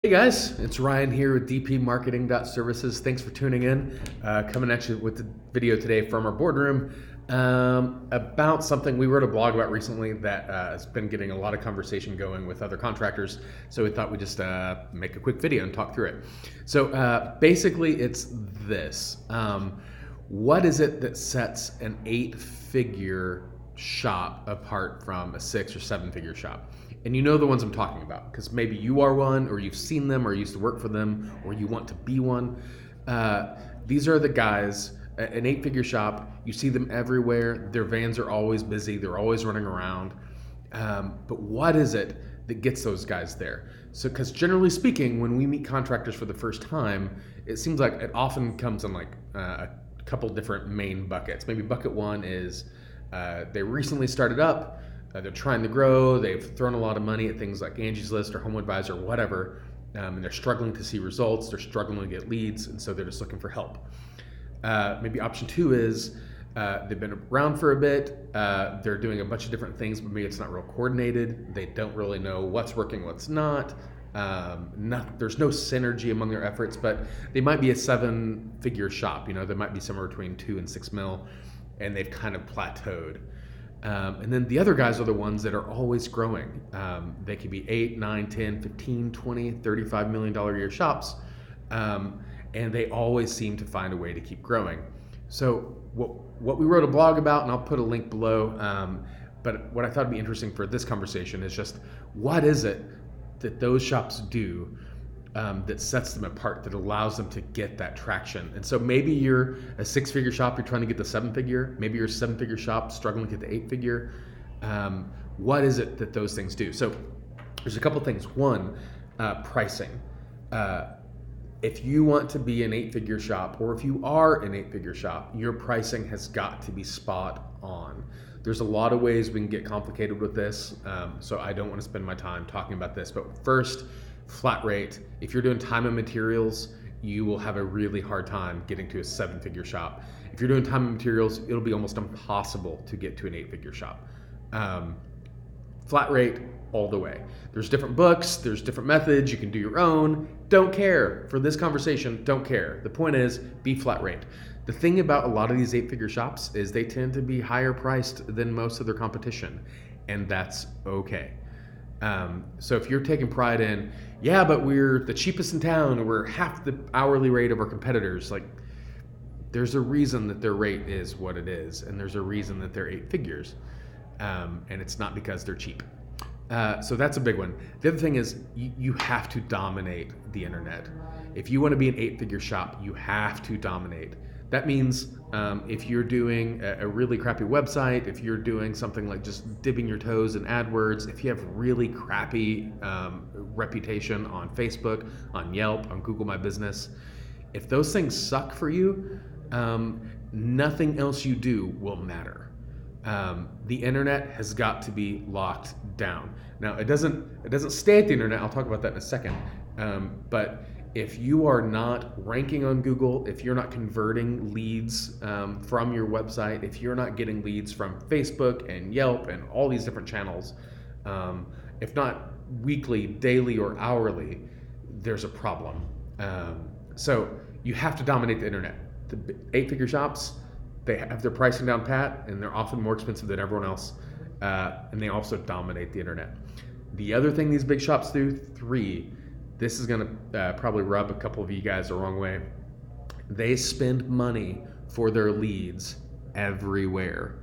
Hey guys, it's Ryan here with dpmarketing.services. Thanks for tuning in. Coming at you with the video today from our boardroom about something we wrote a blog about recently that has been getting a lot of conversation going with other contractors. So we thought we'd just make a quick video and talk through it. So basically it's this. What is it that sets an 8-figure shop apart from a 6 or 7-figure shop? And you know the ones I'm talking about because maybe you are one, or you've seen them, or used to work for them, or you want to be one. These are the guys, an 8-figure shop, you see them everywhere. Their vans are always busy, they're always running around. But what is it that gets those guys there? So, because generally speaking, when we meet contractors for the first time, it seems like it often comes in like a couple different main buckets. Maybe bucket one is they recently started up. They're trying to grow. They've thrown a lot of money at things like Angie's List or Home Advisor or whatever, and they're struggling to see results. They're struggling to get leads, and so they're just looking for help. Maybe option two is they've been around for a bit. They're doing a bunch of different things, but maybe it's not real coordinated. They don't really know what's working, what's not. There's no synergy among their efforts, but they might be a 7-figure shop. You know, they might be somewhere between 2 and 6 mil, and they've kind of plateaued. And then the other guys are the ones that are always growing. They could be 8, 9, 10, 15, 20, $35 million a year shops. And they always seem to find a way to keep growing. So what we wrote a blog about, and I'll put a link below, but what I thought would be interesting for this conversation is just what is it that those shops do that sets them apart, that allows them to get that traction. And so maybe you're a 6-figure shop, you're trying to get the 7-figure. Maybe you're a 7-figure shop struggling to get the 8-figure. What is it that those things do? So there's a couple things. One, pricing. If you want to be an 8-figure shop, or if you are an 8-figure shop, your pricing has got to be spot on. There's a lot of ways we can get complicated with this, so I don't want to spend my time talking about this. But first, flat rate. If you're doing time and materials, you will have a really hard time getting to a 7-figure shop. If you're doing time and materials, it'll be almost impossible to get to an 8-figure shop. Flat rate all the way. There's different books, there's different methods, you can do your own. Don't care. For this conversation, don't care. The point is, be flat rate. The thing about a lot of these 8-figure shops is they tend to be higher priced than most of their competition, and that's okay. So if you're taking pride in, yeah, but we're the cheapest in town, or we're half the hourly rate of our competitors, like there's a reason that their rate is what it is, and there's a reason that they're 8 figures, and it's not because they're cheap. So that's a big one. The other thing is you have to dominate the internet. If you want to be an 8-figure shop, you have to dominate. That means if you're doing a really crappy website, if you're doing something like just dipping your toes in AdWords, if you have really crappy reputation on Facebook, on Yelp, on Google My Business, if those things suck for you, nothing else you do will matter. The internet has got to be locked down. Now, it doesn't stay at the internet. I'll talk about that in a second. But if you are not ranking on Google, if you're not converting leads from your website, if you're not getting leads from Facebook and Yelp and all these different channels, if not weekly, daily, or hourly, there's a problem. So you have to dominate the internet. The 8-figure shops, they have their pricing down pat, and they're often more expensive than everyone else, and they also dominate the internet. The other thing these big shops do, 3, this is going to probably rub a couple of you guys the wrong way. They spend money for their leads everywhere.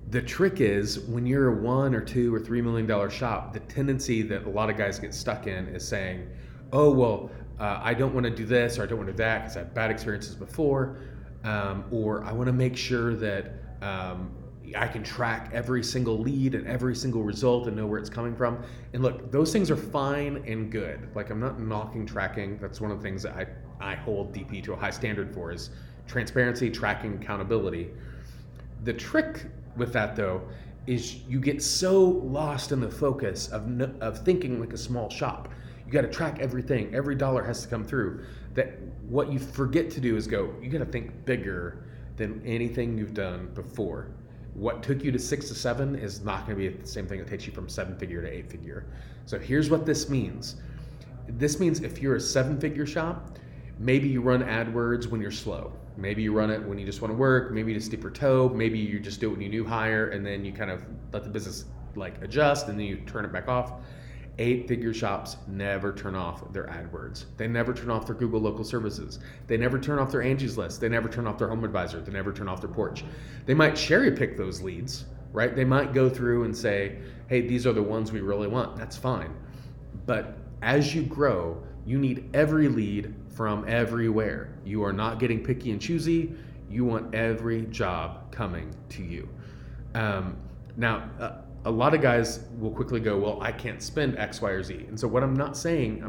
The trick is when you're a $1 or $2 or $3 million shop, the tendency that a lot of guys get stuck in is saying, oh, well, I don't want to do this, or I don't want to do that because I had bad experiences before, or I want to make sure that I can track every single lead and every single result and know where it's coming from. And look, those things are fine and good. Like, I'm not knocking tracking. That's one of the things that I hold DP to a high standard for, is transparency, tracking, accountability. The trick with that, though, is you get so lost in the focus of thinking like a small shop. You got to track everything. Every dollar has to come through. That what you forget to do is you got to think bigger than anything you've done before. What took you to 6 to 7 is not going to be the same thing that takes you from 7-figure to 8-figure. So here's what this means. This means if you're a 7-figure shop, maybe you run AdWords when you're slow. Maybe you run it when you just want to work. Maybe you just dip your toe. Maybe you just do it when you new hire, and then you kind of let the business like adjust, and then you turn it back off. 8-figure shops never turn off their AdWords. They never turn off their Google local services. They never turn off their Angie's List. They never turn off their Home Advisor. They never turn off their Porch. They might cherry pick those leads, right? They might go through and say, hey, these are the ones we really want. That's fine. But as you grow, you need every lead from everywhere. You are not getting picky and choosy. You want every job coming to you. Now, a lot of guys will quickly go, well, I can't spend X, Y, or Z. And so what I'm not saying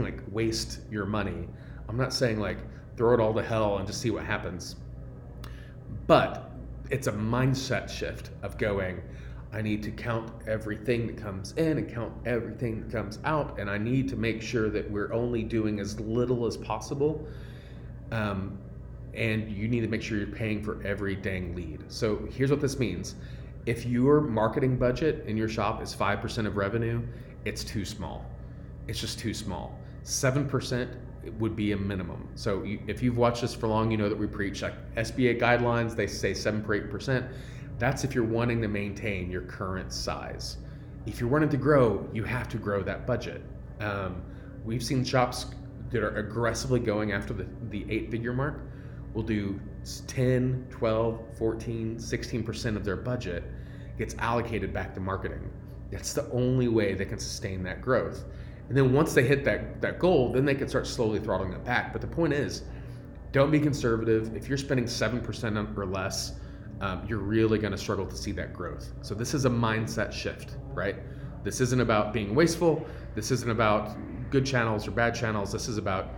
like waste your money. I'm not saying like throw it all to hell and just see what happens. But it's a mindset shift of going, I need to count everything that comes in and count everything that comes out. And I need to make sure that we're only doing as little as possible. And you need to make sure you're paying for every dang lead. So here's what this means. If your marketing budget in your shop is 5% of revenue, it's too small. It's just too small. 7% would be a minimum. So if you've watched this for long, you know that we preach like SBA guidelines. They say 7 or 8%. That's if you're wanting to maintain your current size. If you're wanting to grow, you have to grow that budget. We've seen shops that are aggressively going after the 8-figure mark will do 10, 12, 14, 16% of their budget gets allocated back to marketing. That's the only way they can sustain that growth. And then once they hit that goal, then they can start slowly throttling it back. But the point is, don't be conservative. If you're spending 7% or less, you're really going to struggle to see that growth. So this is a mindset shift, right? This isn't about being wasteful. This isn't about good channels or bad channels. This is about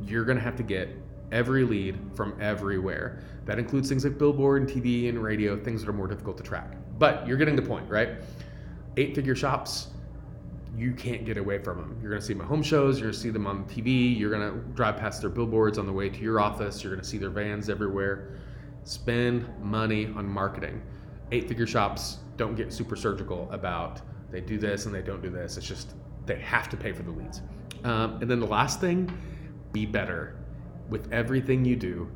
you're going to have to get every lead from everywhere. That includes things like billboard and TV and radio, things that are more difficult to track. But you're getting the point, right? 8-figure shops, you can't get away from them. You're gonna see them at home shows, you're gonna see them on TV, you're gonna drive past their billboards on the way to your office, you're gonna see their vans everywhere. Spend money on marketing. 8-figure shops don't get super surgical about they do this and they don't do this. It's just they have to pay for the leads. And then the last thing, be better. With everything you do,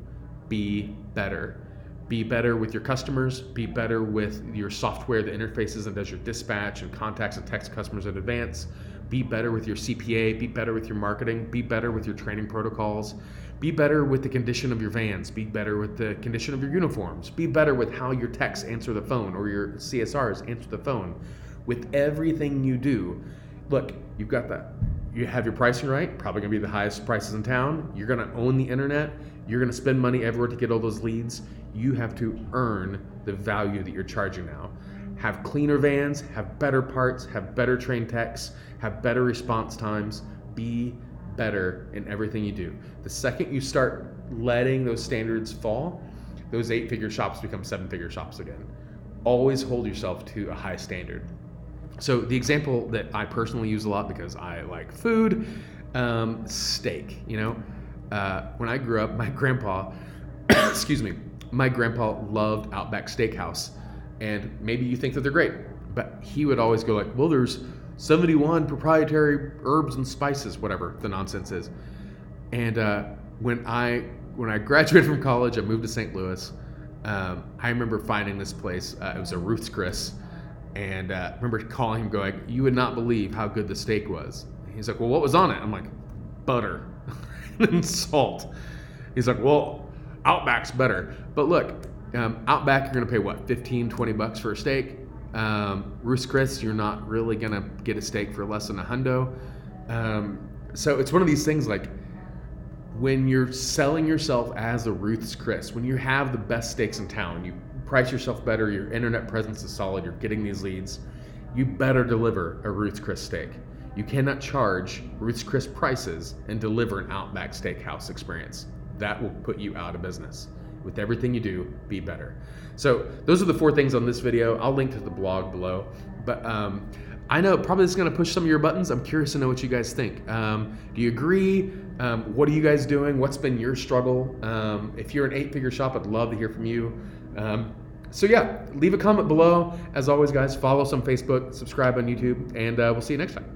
be better. Be better with your customers, be better with your software that interfaces and does your dispatch and contacts and texts customers in advance. Be better with your CPA, be better with your marketing, be better with your training protocols, be better with the condition of your vans, be better with the condition of your uniforms, be better with how your techs answer the phone or your CSRs answer the phone. With everything you do, look, you've got that. You have your pricing right, probably gonna be the highest prices in town. You're gonna own the internet. You're gonna spend money everywhere to get all those leads. You have to earn the value that you're charging now. Have cleaner vans, have better parts, have better trained techs, have better response times. Be better in everything you do. The second you start letting those standards fall, those 8-figure shops become 7-figure shops again. Always hold yourself to a high standard. So the example that I personally use a lot because I like food, steak. You know, when I grew up, my grandpa, my grandpa loved Outback Steakhouse, and maybe you think that they're great, but he would always go like, well, there's 71 proprietary herbs and spices, whatever the nonsense is. And when I graduated from college, I moved to St. Louis. I remember finding this place. It was a Ruth's Chris. And I remember calling him going, you would not believe how good the steak was. He's like, well, what was on it? I'm like, butter and salt. He's like, well, Outback's better. But look, Outback, you're going to pay what, 15, 20 bucks for a steak? Ruth's Chris, you're not really going to get a steak for less than $100. So it's one of these things like when you're selling yourself as a Ruth's Chris, when you have the best steaks in town, you price yourself better, your internet presence is solid, you're getting these leads, you better deliver a Ruth's Chris steak. You cannot charge Ruth's Chris prices and deliver an Outback Steakhouse experience. That will put you out of business. With everything you do, be better. So those are the 4 things on this video. I'll link to the blog below. But I know probably this is going to push some of your buttons. I'm curious to know what you guys think. Do you agree? What are you guys doing? What's been your struggle? If you're an 8-figure shop, I'd love to hear from you. So yeah, leave a comment below. As always, guys, follow us on Facebook, subscribe on YouTube, and we'll see you next time.